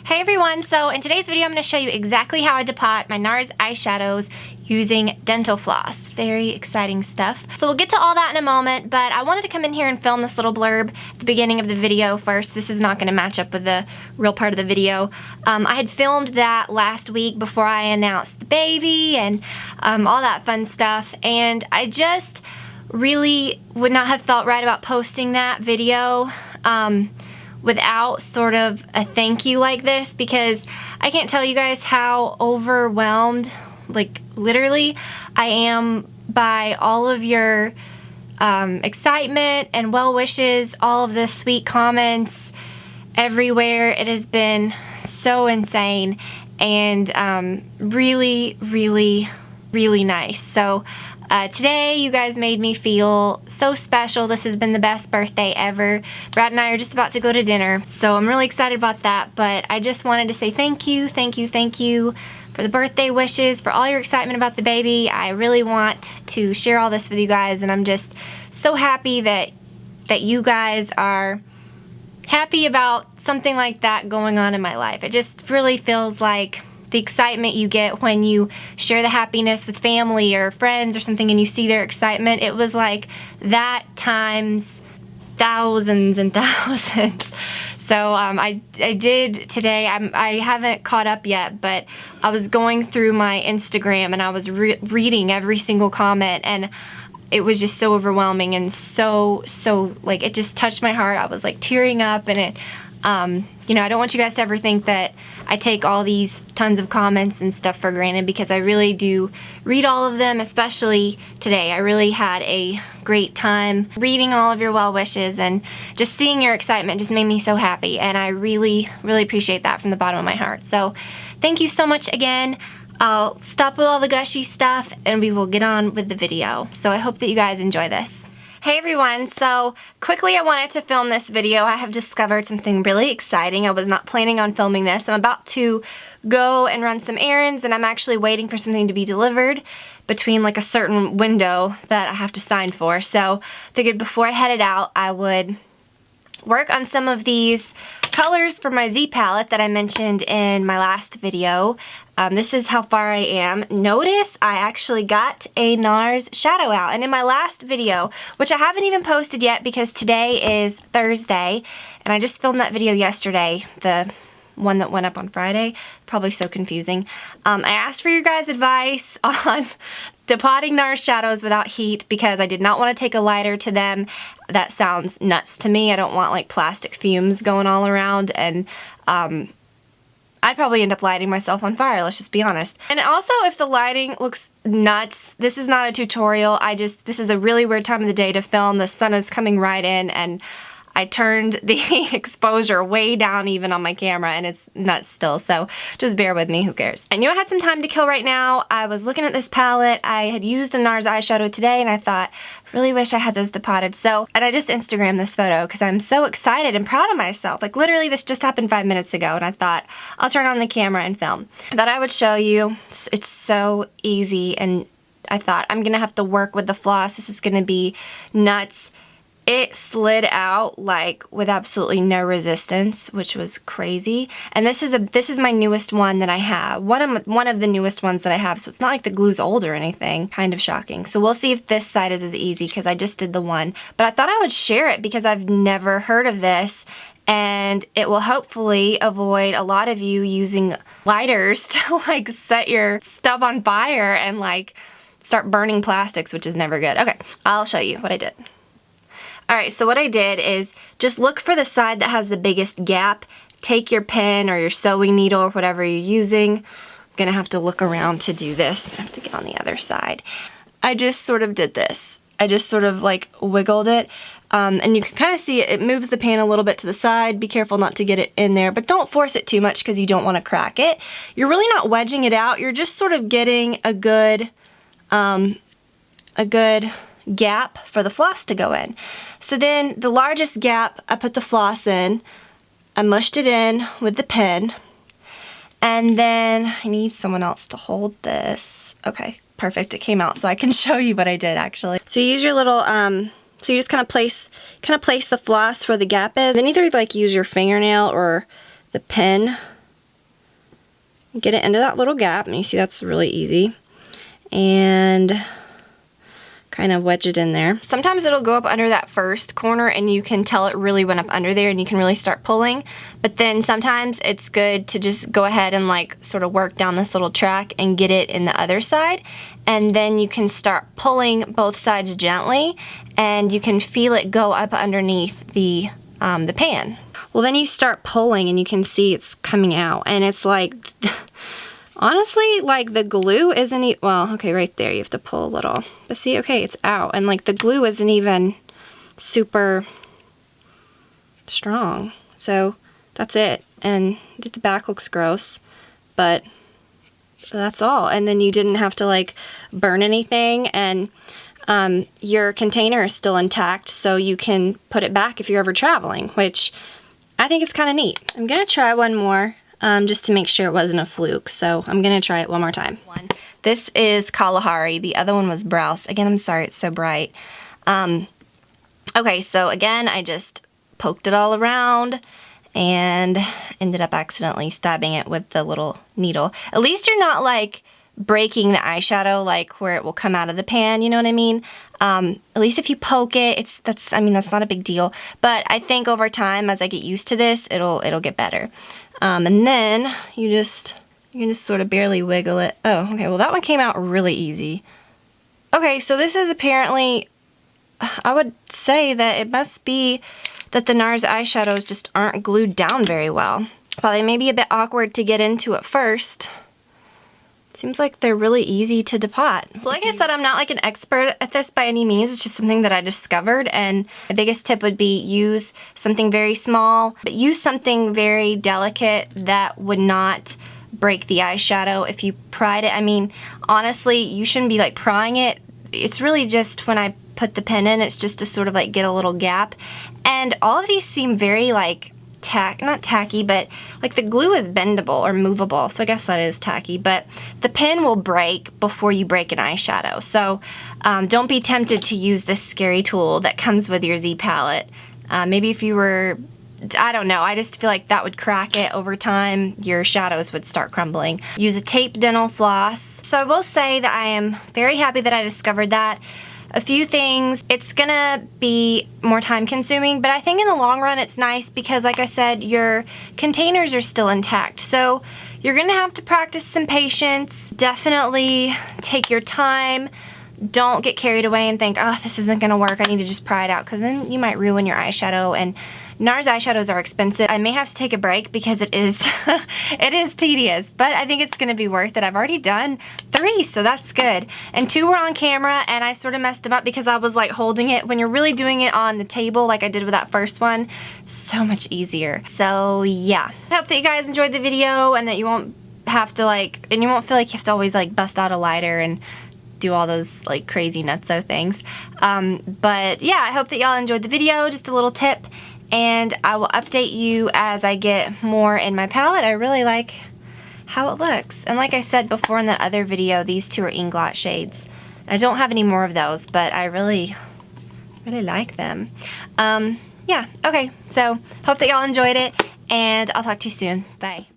Hey everyone, so in today's video I'm going to show you exactly how I depot my NARS eyeshadows using dental floss. Very exciting stuff. So we'll get to all that in a moment, but I wanted to come in here and film this little blurb at the beginning of the video first. This is not going to match up with the real part of the video. I had filmed that last week before I announced the baby and all that fun stuff, and I just really would not have felt right about posting that video without sort of a thank you like this, because I can't tell you guys how overwhelmed, like literally, I am by all of your excitement and well wishes, all of the sweet comments everywhere. It has been so insane and really, really, really nice. So today you guys made me feel so special. This has been the best birthday ever. Brad and I are just about to go to dinner, so I'm really excited about that, but I just wanted to say thank you for the birthday wishes, for all your excitement about the baby. I really want to share all this with you guys, and I'm just so happy that you guys are happy about something like that going on in my life. It just really feels like the excitement you get when you share the happiness with family or friends or something and you see their excitement. It was like that times thousands and thousands. So I did today, I haven't caught up yet, but I was going through my Instagram and I was reading every single comment, and it was just so overwhelming and so like it just touched my heart. I was like tearing up, and it you know, I don't want you guys to ever think that I take all these tons of comments and stuff for granted, because I really do read all of them, especially today. I really had a great time reading all of your well wishes, and just seeing your excitement just made me so happy, and I really, really appreciate that from the bottom of my heart. So thank you so much again. I'll stop with all the gushy stuff and we will get on with the video. So I hope that you guys enjoy this. Hey everyone, so quickly I wanted to film this video. I have discovered something really exciting. I was not planning on filming this. I'm about to go and run some errands, and I'm actually waiting for something to be delivered between like a certain window that I have to sign for. So figured before I headed out I would work on some of these colors for my Z palette that I mentioned in my last video. This is how far I am. Notice I actually got a NARS shadow out, and in my last video, which I haven't even posted yet because today is Thursday and I just filmed that video yesterday, the one that went up on Friday, probably so confusing. I asked for your guys' advice on depotting NARS shadows without heat because I did not want to take a lighter to them. That sounds nuts to me. I don't want like plastic fumes going all around, and I'd probably end up lighting myself on fire, let's just be honest. And also, if the lighting looks nuts, this is not a tutorial. This is a really weird time of the day to film. The sun is coming right in, and I turned the exposure way down even on my camera, and it's nuts still, so just bear with me, who cares. I knew I had some time to kill right now. I was looking at this palette. I had used a NARS eyeshadow today, and I thought, really wish I had those depotted. And I just Instagrammed this photo because I'm so excited and proud of myself. Like literally this just happened 5 minutes ago, and I thought I'll turn on the camera and film. I thought I would show you. It's so easy, and I thought I'm gonna have to work with the floss. This is gonna be nuts. It slid out like with absolutely no resistance, which was crazy. And this is my newest one that I have. One of the newest ones that I have, so it's not like the glue's old or anything. Kind of shocking. So we'll see if this side is as easy, because I just did the one. But I thought I would share it because I've never heard of this, and it will hopefully avoid a lot of you using lighters to like set your stuff on fire and like start burning plastics, which is never good. Okay, I'll show you what I did. Alright, so what I did is just look for the side that has the biggest gap. Take your pen or your sewing needle or whatever you're using. I'm gonna have to look around to do this. I have to get on the other side. I just sort of did this. I just sort of like wiggled it. And you can kind of see it moves the pan a little bit to the side. Be careful not to get it in there, but don't force it too much because you don't want to crack it. You're really not wedging it out. You're just sort of getting a good gap for the floss to go in. So then the largest gap, I put the floss in, I mushed it in with the pen, and then I need someone else to hold this. Okay, perfect, it came out, so I can show you what I did actually. So you use your little, so you just kind of place the floss where the gap is, then either like use your fingernail or the pen get it into that little gap, and you see that's really easy, and kind of wedge it in there. Sometimes it'll go up under that first corner and you can tell it really went up under there and you can really start pulling, but then sometimes it's good to just go ahead and like sort of work down this little track and get it in the other side, and then you can start pulling both sides gently and you can feel it go up underneath the pan. Well, then you start pulling and you can see it's coming out, and it's like honestly, like the glue isn't even, well, okay, right there you have to pull a little. But see, okay, it's out, and like the glue isn't even super strong. So that's it, and the back looks gross, but that's all. And then you didn't have to like burn anything, and your container is still intact, so you can put it back if you're ever traveling, which I think is kind of neat. I'm gonna try one more. Just to make sure it wasn't a fluke. So I'm gonna try it one more time. This is Kalahari. The other one was Browse. Again, I'm sorry, it's so bright. Okay, so again, I just poked it all around and ended up accidentally stabbing it with the little needle. At least you're not like breaking the eyeshadow, like where it will come out of the pan, you know what I mean? At least if you poke it, that's not a big deal. But I think over time, as I get used to this, it'll get better. And then you can just sort of barely wiggle it. Oh, okay, well that one came out really easy. Okay, so this is apparently, I would say that it must be that the NARS eyeshadows just aren't glued down very well. While they may be a bit awkward to get into at first, seems like they're really easy to depot. So like I said, I'm not like an expert at this by any means. It's just something that I discovered, and my biggest tip would be use something very small, but use something very delicate that would not break the eyeshadow if you pried it. I mean, honestly, you shouldn't be like prying it. It's really just when I put the pen in, it's just to sort of like get a little gap. And all of these seem very like not tacky, but like the glue is bendable or movable, so I guess that is tacky, but the pen will break before you break an eyeshadow. So don't be tempted to use this scary tool that comes with your Z palette. Maybe if you were, I don't know, I just feel like that would crack it over time. Your shadows would start crumbling. Use a tape dental floss. So I will say that I am very happy that I discovered that. A few things, it's gonna be more time consuming, but I think in the long run it's nice because like I said, your containers are still intact. So you're gonna have to practice some patience. Definitely take your time. Don't get carried away and think, oh, this isn't gonna work, I need to just pry it out, because then you might ruin your eyeshadow. And NARS eyeshadows are expensive. I may have to take a break because it is it is tedious, but I think it's gonna be worth it. I've already done 3, so that's good. And 2 were on camera, and I sort of messed them up because I was like holding it. When you're really doing it on the table like I did with that first one, so much easier. So yeah, I hope that you guys enjoyed the video and that you won't have to like, and you won't feel like you have to always like bust out a lighter and do all those like crazy nutso things. But yeah, I hope that y'all enjoyed the video. Just a little tip, and I will update you as I get more in my palette. I really like how it looks. And like I said before in that other video, these 2 are Inglot shades. I don't have any more of those, but I really like them. Yeah, okay, so hope that y'all enjoyed it, and I'll talk to you soon. Bye.